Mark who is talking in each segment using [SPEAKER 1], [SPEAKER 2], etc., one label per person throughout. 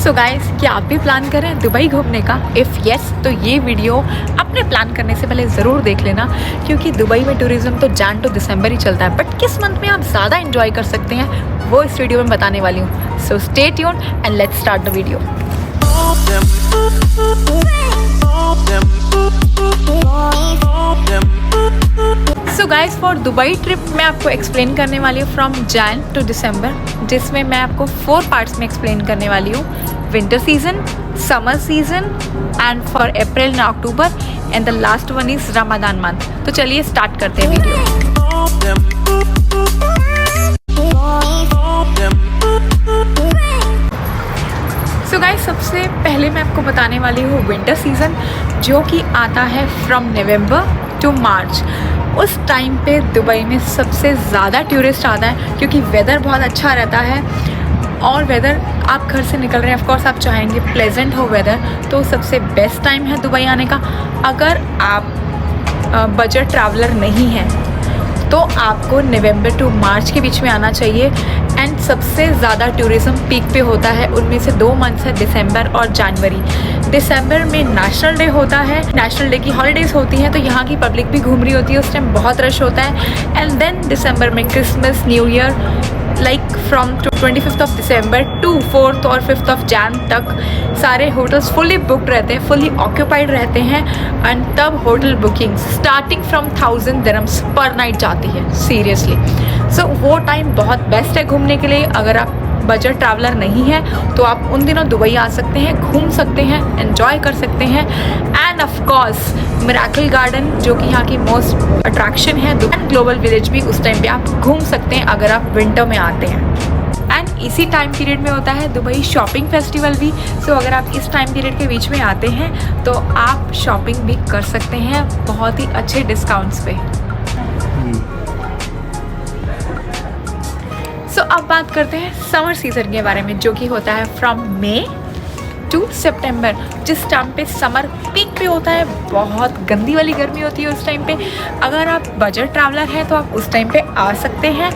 [SPEAKER 1] So guys, क्या आप भी प्लान करें दुबई घूमने का? इफ़ येस तो ये वीडियो अपने प्लान करने से पहले ज़रूर देख लेना, क्योंकि दुबई में टूरिज़्म तो जैन टू दिसंबर ही चलता है, बट किस मंथ में आप ज़्यादा इंजॉय कर सकते हैं वो इस वीडियो में बताने वाली हूँ। So stay tuned and let's start the video. So guys, for Dubai trip मैं आपको एक्सप्लेन करने वाली हूँ फ्रॉम जैन टू दिसंबर, जिसमें मैं आपको 4 पार्ट्स में एक्सप्लेन करने वाली हूँ। Winter season, summer season and for April and October and the last one is Ramzan month. तो चलिए स्टार्ट करते हैं वीडियो। सो गाइस, सबसे पहले मैं आपको बताने वाली हूँ विंटर सीज़न, जो कि आता है फ्रॉम नवंबर टू मार्च। उस टाइम पे दुबई में सबसे ज़्यादा टूरिस्ट आता है, क्योंकि वेदर बहुत अच्छा रहता है। और वेदर, आप घर से निकल रहे हैं, ऑफ कोर्स आप चाहेंगे प्लेजेंट हो वेदर, तो सबसे बेस्ट टाइम है दुबई आने का। अगर आप बजट ट्रैवलर नहीं हैं तो आपको नवंबर टू मार्च के बीच में आना चाहिए। एंड सबसे ज़्यादा टूरिज़्म पीक पे होता है, उनमें से 2 मंथ्स है दिसंबर और जनवरी। दिसंबर में नेशनल डे होता है, नेशनल डे की हॉलीडेज़ होती हैं, तो यहाँ की पब्लिक भी घूम रही होती है, उस टाइम बहुत रश होता है। एंड देन दिसंबर में Christmas, new year, like from 25 of December to 4th और 5th ऑफ जैन तक सारे होटल्स फुली बुकड रहते हैं, फुली ऑक्यूपाइड रहते हैं। एंड तब hotel booking starting from 1000 dirhams पर नाइट जाती है, सीरियसली। सो वो टाइम बहुत बेस्ट है घूमने के लिए। अगर आप बजट ट्रैवलर नहीं है तो आप उन दिनों दुबई आ सकते हैं, घूम सकते हैं, एंजॉय कर सकते हैं। End of course miracle garden, जो कि यहाँ की मोस्ट अट्रैक्शन है, एंड ग्लोबल विलेज भी उस टाइम पे आप घूम सकते हैं अगर आप विंटर में आते हैं। एंड इसी टाइम पीरियड में होता है दुबई शॉपिंग फेस्टिवल भी। सो अगर आप इस टाइम पीरियड के बीच में आते हैं तो आप शॉपिंग भी कर सकते हैं बहुत ही अच्छे डिस्काउंट्स पे। सो अब बात करते हैं समर सीज़न के बारे में, जो कि होता है फ्रॉम मई टू सितंबर, जिस टाइम पे समर पीक पे होता है। बहुत गंदी वाली गर्मी होती है उस टाइम पे। अगर आप बजट ट्रैवलर हैं तो आप उस टाइम पे आ सकते हैं,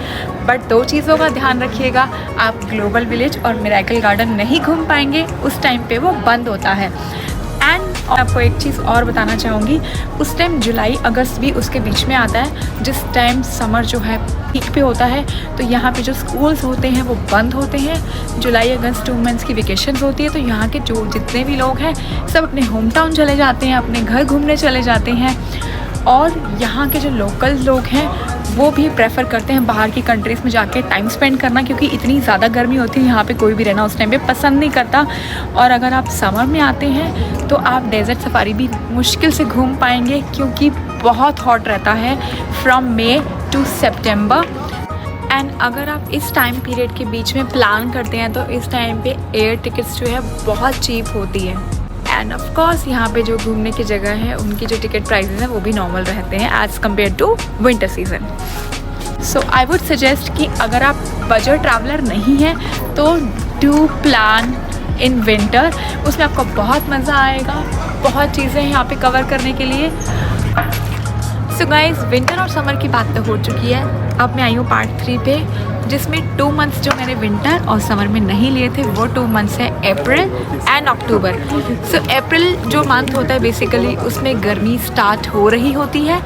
[SPEAKER 1] बट 2 चीज़ों का ध्यान रखिएगा। आप ग्लोबल विलेज और मिरेकल गार्डन नहीं घूम पाएंगे, उस टाइम पे वो बंद होता है। एंड आपको एक चीज़ और बताना चाहूँगी, उस टाइम जुलाई अगस्त भी उसके बीच में आता है, जिस टाइम समर जो है पीक पे होता है। तो यहाँ पे जो स्कूल्स होते हैं वो बंद होते हैं। जुलाई अगस्त 2 मंथ्स की वेकेशंस होती है, तो यहाँ के जो जितने भी लोग हैं सब अपने होम टाउन चले जाते हैं, अपने घर घूमने चले जाते हैं। और यहाँ के जो लोकल लोग हैं वो भी प्रेफर करते हैं बाहर की कंट्रीज़ में जाके टाइम स्पेंड करना, क्योंकि इतनी ज़्यादा गर्मी होती है यहाँ पे, कोई भी रहना उस टाइम पे पसंद नहीं करता। और अगर आप समर में आते हैं तो आप डेजर्ट सफारी भी मुश्किल से घूम पाएंगे, क्योंकि बहुत हॉट रहता है फ्रॉम मई टू सितंबर। एंड अगर आप इस टाइम पीरियड के बीच में प्लान करते हैं तो इस टाइम पे एयर टिकट्स जो है बहुत चीप होती है। एंड ऑफ कोर्स यहाँ पे जो घूमने की जगह है उनकी जो टिकट प्राइसेस हैं वो भी नॉर्मल रहते हैं as compare to winter season. So I would suggest कि अगर आप बजट ट्रैवलर नहीं हैं तो डू प्लान इन विंटर। उसमें आपको बहुत मज़ा आएगा, बहुत चीज़ें यहाँ पे कवर करने के लिए। सो गाइस, विंटर और समर की बात तो हो चुकी है। अब मैं आई हूँ पार्ट 3 पे, जिसमें 2 मंथ्स जो मैंने विंटर और समर में नहीं लिए थे वो 2 मंथ्स हैं अप्रैल एंड अक्टूबर। सो अप्रैल जो मंथ होता है बेसिकली उसमें गर्मी स्टार्ट हो रही होती है,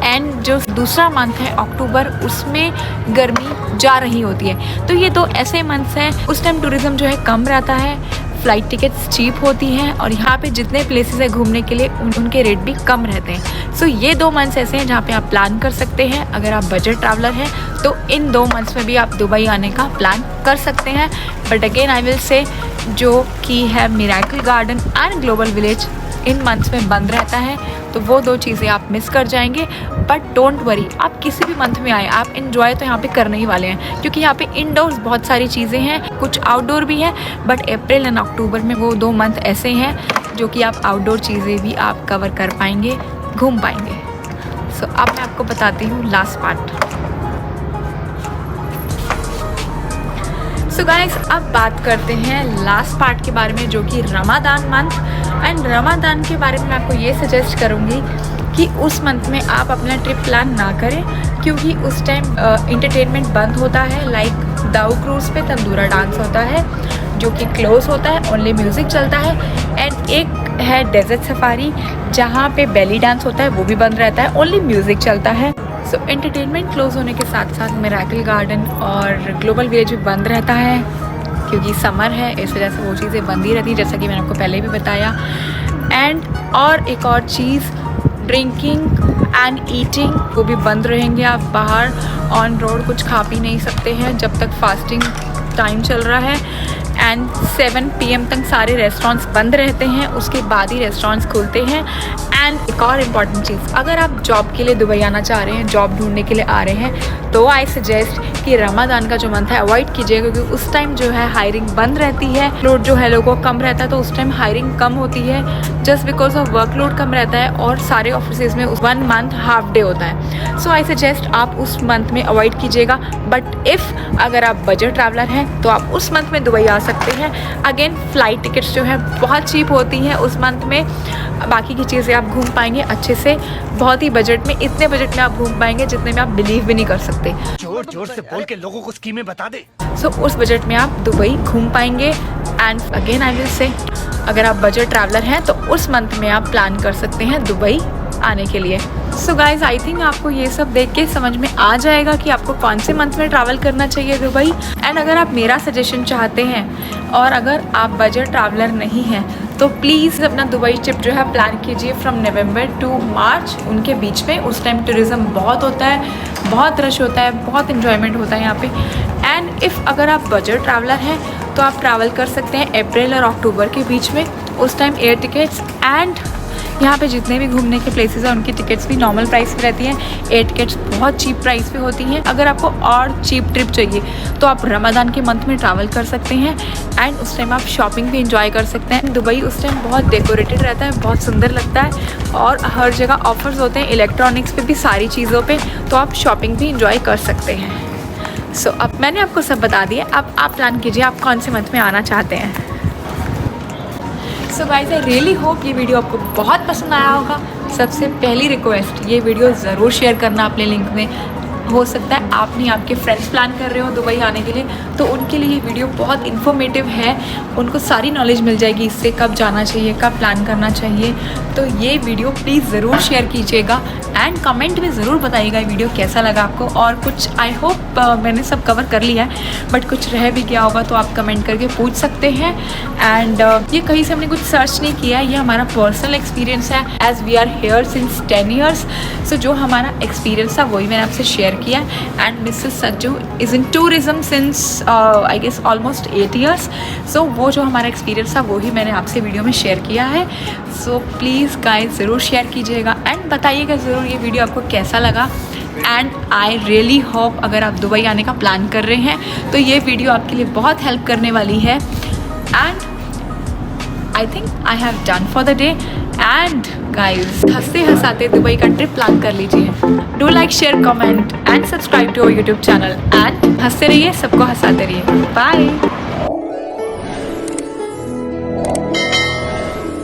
[SPEAKER 1] एंड जो दूसरा मंथ है अक्टूबर उसमें गर्मी जा रही होती है। तो ये 2 ऐसे मंथ्स हैं, उस टाइम टूरिज़्म जो है कम रहता है, फ़्लाइट टिकट्स चीप होती हैं, और यहाँ पे जितने प्लेसेस है घूमने के लिए उनके रेट भी कम रहते हैं। सो ये 2 मंथ्स ऐसे हैं जहाँ पे आप प्लान कर सकते हैं। अगर आप बजट ट्रैवलर हैं तो इन 2 मंथ्स में भी आप दुबई आने का प्लान कर सकते हैं। But again I will say, जो कि है miracle garden and global village in months में बंद रहता है, तो वो 2 चीज़ें आप मिस कर जाएंगे। बट डोंट वरी, आप किसी भी मंथ में आए आप इन्जॉय तो यहाँ पे करने ही वाले हैं, क्योंकि यहाँ पे इंडोर्स बहुत सारी चीज़ें हैं, कुछ आउटडोर भी है। बट अप्रैल एंड अक्टूबर में वो 2 मंथ ऐसे हैं जो कि आप आउटडोर चीज़ें भी आप कवर कर पाएंगे, घूम पाएंगे। सो अब मैं आपको बताती हूँ लास्ट पार्ट। सो गाइस, अब बात करते हैं लास्ट पार्ट के बारे में, जो कि रमज़ान मंथ। एंड रमज़ान के बारे में मैं आपको ये सजेस्ट करूँगी कि उस मंथ में आप अपना ट्रिप प्लान ना करें, क्योंकि उस टाइम इंटरटेनमेंट बंद होता है। लाइक दाऊ क्रूज़ पे तंदूरा डांस होता है, जो कि क्लोज होता है, ओनली म्यूज़िक चलता है। एंड एक है डेजर्ट सफारी जहाँ पे बेली डांस होता है, वो भी बंद रहता है, ओनली म्यूज़िक चलता है। सो एंटरटेनमेंट क्लोज होने के साथ साथ मिरेकल गार्डन और ग्लोबल विलेज भी बंद रहता है क्योंकि समर है, इस वजह से वो चीज़ें बंद ही रहती है जैसा कि मैंने आपको पहले भी बताया। एंड और एक और चीज़, ड्रिंकिंग एंड ईटिंग वो भी बंद रहेंगे। आप बाहर ऑन रोड कुछ खा पी नहीं सकते हैं जब तक फास्टिंग टाइम चल रहा है। एंड 7 PM तक सारे रेस्टोरेंट्स बंद रहते हैं, उसके बाद ही रेस्टोरेंट्स खुलते हैं। एंड एक और इम्पॉर्टेंट चीज़, अगर आप जॉब के लिए दुबई आना चाह रहे हैं, जॉब ढूंढने के लिए आ रहे हैं, तो आई सजेस्ट कि रमज़ान का जो मंथ है अवॉइड कीजिए क्योंकि उस टाइम जो है हायरिंग बंद रहती है, लोड जो है लोगों को कम रहता है, तो उस टाइम हायरिंग कम होती है जस्ट बिकॉज ऑफ वर्कलोड कम रहता है और सारे ऑफिस में 1 मंथ हाफ डे होता है। सो आई सजेस्ट आप उस मंथ में अवॉइड कीजिएगा। बट इफ़ अगर आप बजट ट्रैवलर हैं तो आप उस मंथ में दुबई आ सकते हैं। अगेन फ़्लाइट टिकट्स जो है बहुत चीप होती हैं उस मंथ में, बाकी की चीज़ें आप घूम पाएंगे अच्छे से, बहुत ही बजट में, इतने बजट में आप घूम पाएंगे जितने में आप बिलीव भी नहीं कर सकते।
[SPEAKER 2] जोर जोर से बोल के लोगों को स्कीमें बता दे।
[SPEAKER 1] सो उस बजट में आप दुबई घूम पाएंगे। And again I will say, अगर आप बजट ट्रैवलर हैं तो उस मंथ में आप प्लान कर सकते हैं दुबई आने के लिए। सो गाइज आई थिंक आपको ये सब देख के समझ में आ जाएगा कि आपको कौन से मंथ में ट्रैवल करना चाहिए दुबई। एंड अगर आप मेरा सजेशन चाहते हैं और अगर आप बजट ट्रैवलर नहीं हैं तो प्लीज़ अपना दुबई ट्रिप जो है प्लान कीजिए फ्रॉम नवंबर टू मार्च, उनके बीच में। उस टाइम टूरिज़्म बहुत होता है, बहुत रश होता है, बहुत इन्जॉयमेंट होता है यहाँ पे। एंड इफ़ अगर आप बजट ट्रैवलर हैं तो आप ट्रैवल कर सकते हैं अप्रैल और अक्टूबर के बीच में। उस टाइम एयर टिकट्स एंड यहाँ पे जितने भी घूमने के प्लेसेस हैं उनकी टिकट्स भी नॉर्मल प्राइस पे रहती हैं। एयर टिकट्स बहुत चीप प्राइस पे होती हैं। अगर आपको और चीप ट्रिप चाहिए तो आप रमज़ान के मंथ में ट्रैवल कर सकते हैं एंड उस टाइम आप शॉपिंग भी इंजॉय कर सकते हैं। दुबई उस टाइम बहुत डेकोरेटेड रहता है, बहुत सुंदर लगता है और हर जगह ऑफर्स होते हैं इलेक्ट्रॉनिक्स पे भी, सारी चीज़ों पे, तो आप शॉपिंग भी इंजॉय कर सकते हैं। सो अब मैंने आपको सब बता दिया, अब आप प्लान कीजिए आप कौन से मंथ में आना चाहते हैं। So guys I really hope ये वीडियो आपको बहुत पसंद आया होगा। सबसे पहली रिक्वेस्ट, ये वीडियो ज़रूर शेयर करना अपने लिंक में। हो सकता है आप नहीं, आपके फ्रेंड्स प्लान कर रहे हो दुबई आने के लिए, तो उनके लिए ये वीडियो बहुत इन्फॉर्मेटिव है, उनको सारी नॉलेज मिल जाएगी इससे, कब जाना चाहिए, कब प्लान करना चाहिए। तो ये वीडियो प्लीज़ ज़रूर शेयर कीजिएगा एंड कमेंट में ज़रूर बताइएगा ये वीडियो कैसा लगा आपको। और कुछ आई होप मैंने सब कवर कर लिया है, बट कुछ रह भी गया होगा तो आप कमेंट करके पूछ सकते हैं। एंड ये कहीं से हमने कुछ सर्च नहीं किया है, ये हमारा पर्सनल एक्सपीरियंस है as we are here since 10 years। So जो हमारा एक्सपीरियंस था वही मैंने आपसे शेयर किया। And Mrs Sajju is in tourism since I guess almost 8 years। So वो जो हमारा एक्सपीरियंस था वही मैंने आपसे वीडियो में शेयर किया है। सो प्लीज़ गाइस ज़रूर शेयर कीजिएगा एंड बताइएगा ज़रूर ये वीडियो आपको कैसा लगा। एंड आई रियली होप अगर आप दुबई आने का प्लान कर रहे हैं तो ये वीडियो आपके लिए बहुत हेल्प करने वाली है। And I think I have done for the day. And guys हंसते हंसाते दुबई का ट्रिप प्लान कर लीजिए। Do like, share, comment and subscribe to our YouTube channel. And हंसते रहिए, सबको हंसाते रहिए। बाय।